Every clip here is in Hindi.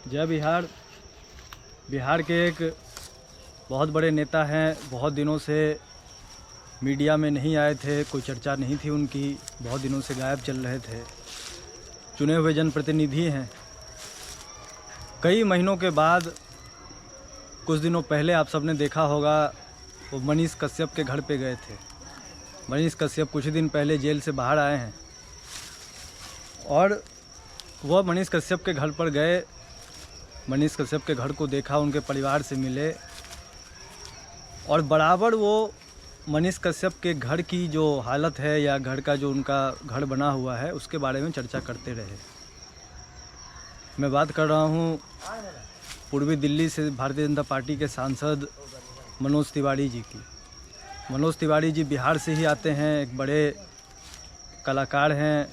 जय बिहार। बिहार के एक बहुत बड़े नेता हैं, बहुत दिनों से मीडिया में नहीं आए थे, कोई चर्चा नहीं थी उनकी, बहुत दिनों से गायब चल रहे थे। चुने हुए जनप्रतिनिधि हैं। कई महीनों के बाद कुछ दिनों पहले आप सबने देखा होगा वो मनीष कश्यप के घर पे गए थे। मनीष कश्यप कुछ दिन पहले जेल से बाहर आए हैं और वह मनीष कश्यप के घर पर गए। मनीष कश्यप के घर को देखा, उनके परिवार से मिले और बराबर वो मनीष कश्यप के घर की जो हालत है या घर का जो उनका घर बना हुआ है उसके बारे में चर्चा करते रहे। मैं बात कर रहा हूँ पूर्वी दिल्ली से भारतीय जनता पार्टी के सांसद मनोज तिवारी जी की। मनोज तिवारी जी बिहार से ही आते हैं, एक बड़े कलाकार हैं,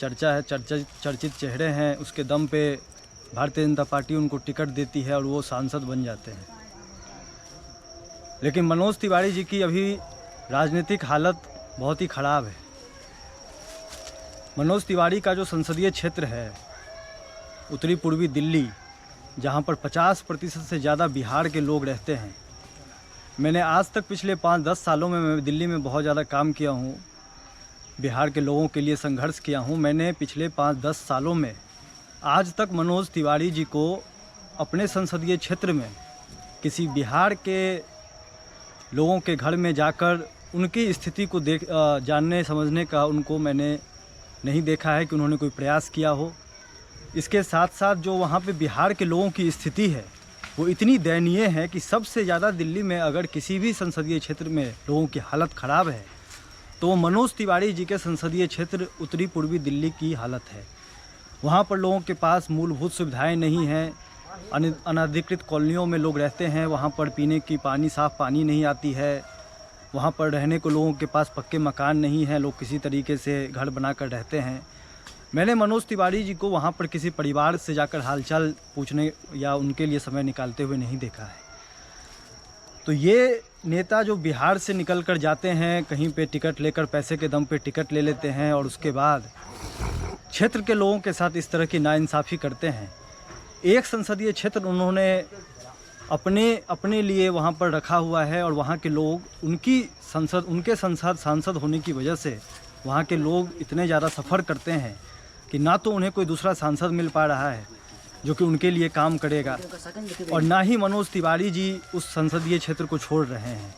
चर्चित चेहरे हैं। उसके दम पे भारतीय जनता पार्टी उनको टिकट देती है और वो सांसद बन जाते हैं। लेकिन मनोज तिवारी जी की अभी राजनीतिक हालत बहुत ही ख़राब है। मनोज तिवारी का जो संसदीय क्षेत्र है उत्तरी पूर्वी दिल्ली, जहाँ पर 50% से ज़्यादा बिहार के लोग रहते हैं। मैंने आज तक पिछले 5-10 सालों में मैं दिल्ली में बहुत ज़्यादा काम किया हूँ, बिहार के लोगों के लिए संघर्ष किया हूँ। मैंने पिछले 5-10 सालों में आज तक मनोज तिवारी जी को अपने संसदीय क्षेत्र में किसी बिहार के लोगों के घर में जाकर उनकी स्थिति को जानने समझने का उनको मैंने नहीं देखा है कि उन्होंने कोई प्रयास किया हो। इसके साथ साथ जो वहाँ पे बिहार के लोगों की स्थिति है वो इतनी दयनीय है कि सबसे ज़्यादा दिल्ली में अगर किसी भी संसदीय क्षेत्र में लोगों की हालत ख़राब है तो वो मनोज तिवारी जी के संसदीय क्षेत्र उत्तरी पूर्वी दिल्ली की हालत है। वहाँ पर लोगों के पास मूलभूत सुविधाएं नहीं हैं, अनधिकृत कॉलोनियों में लोग रहते हैं, वहाँ पर पीने की साफ़ पानी नहीं आती है, वहाँ पर रहने को लोगों के पास पक्के मकान नहीं हैं, लोग किसी तरीके से घर बनाकर रहते हैं। मैंने मनोज तिवारी जी को वहाँ पर किसी परिवार से जाकर हालचाल पूछने या उनके लिए समय निकालते हुए नहीं देखा है। तो ये नेता जो बिहार से निकल कर जाते हैं, कहीं पे टिकट लेकर पैसे के दम पे टिकट ले लेते हैं और उसके बाद क्षेत्र के लोगों के साथ इस तरह की नाइंसाफ़ी करते हैं। एक संसदीय क्षेत्र उन्होंने अपने लिए वहाँ पर रखा हुआ है और वहाँ के लोग उनके सांसद होने की वजह से वहाँ के लोग इतने ज़्यादा सफ़र करते हैं कि ना तो उन्हें कोई दूसरा सांसद मिल पा रहा है जो कि उनके लिए काम करेगा और ना ही मनोज तिवारी जी उस संसदीय क्षेत्र को छोड़ रहे हैं।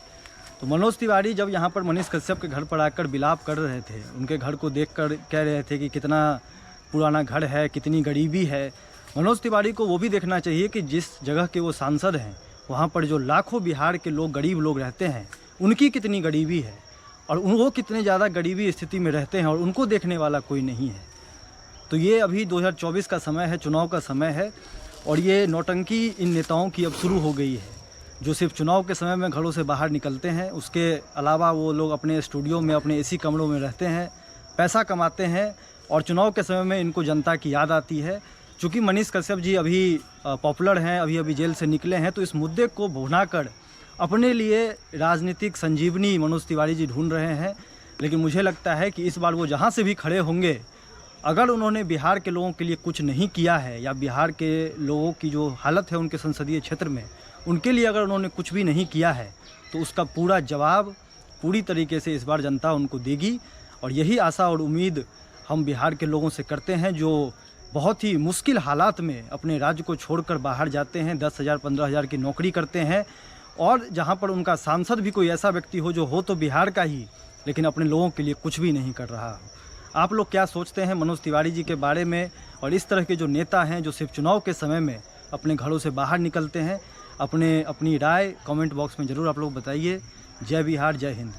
तो मनोज तिवारी जब यहाँ पर मनीष कश्यप के घर पर आकर विलाप कर रहे थे, उनके घर को देखकर कह रहे थे कि कितना पुराना घर है, कितनी गरीबी है। मनोज तिवारी को वो भी देखना चाहिए कि जिस जगह के वो सांसद हैं वहाँ पर जो लाखों बिहार के लोग, गरीब लोग रहते हैं, उनकी कितनी गरीबी है और वो कितने ज़्यादा गरीबी स्थिति में रहते हैं और उनको देखने वाला कोई नहीं है। तो ये अभी 2024 का समय है, चुनाव का समय है और ये नौटंकी इन नेताओं की अब शुरू हो गई है, जो सिर्फ चुनाव के समय में घरों से बाहर निकलते हैं। उसके अलावा वो लोग अपने स्टूडियो में, अपने एसी कमरों में रहते हैं, पैसा कमाते हैं और चुनाव के समय में इनको जनता की याद आती है। चूँकि मनीष कश्यप जी अभी पॉपुलर हैं, अभी जेल से निकले हैं, तो इस मुद्दे को भुनाकर अपने लिए राजनीतिक संजीवनी मनोज तिवारी जी ढूंढ रहे हैं। लेकिन मुझे लगता है कि इस बार वो जहाँ से भी खड़े होंगे, अगर उन्होंने बिहार के लोगों के लिए कुछ नहीं किया है या बिहार के लोगों की जो हालत है उनके संसदीय क्षेत्र में, उनके लिए अगर उन्होंने कुछ भी नहीं किया है तो उसका पूरा जवाब पूरी तरीके से इस बार जनता उनको देगी। और यही आशा और उम्मीद हम बिहार के लोगों से करते हैं, जो बहुत ही मुश्किल हालात में अपने राज्य को छोड़कर बाहर जाते हैं, 10,000-15,000 की नौकरी करते हैं और जहां पर उनका सांसद भी कोई ऐसा व्यक्ति हो जो हो तो बिहार का ही, लेकिन अपने लोगों के लिए कुछ भी नहीं कर रहा हो। आप लोग क्या सोचते हैं मनोज तिवारी जी के बारे में और इस तरह के जो नेता हैं जो सिर्फ चुनाव के समय में अपने घरों से बाहर निकलते हैं? अपनी राय कमेंट बॉक्स में ज़रूर आप लोग बताइए। जय बिहार, जय हिंद।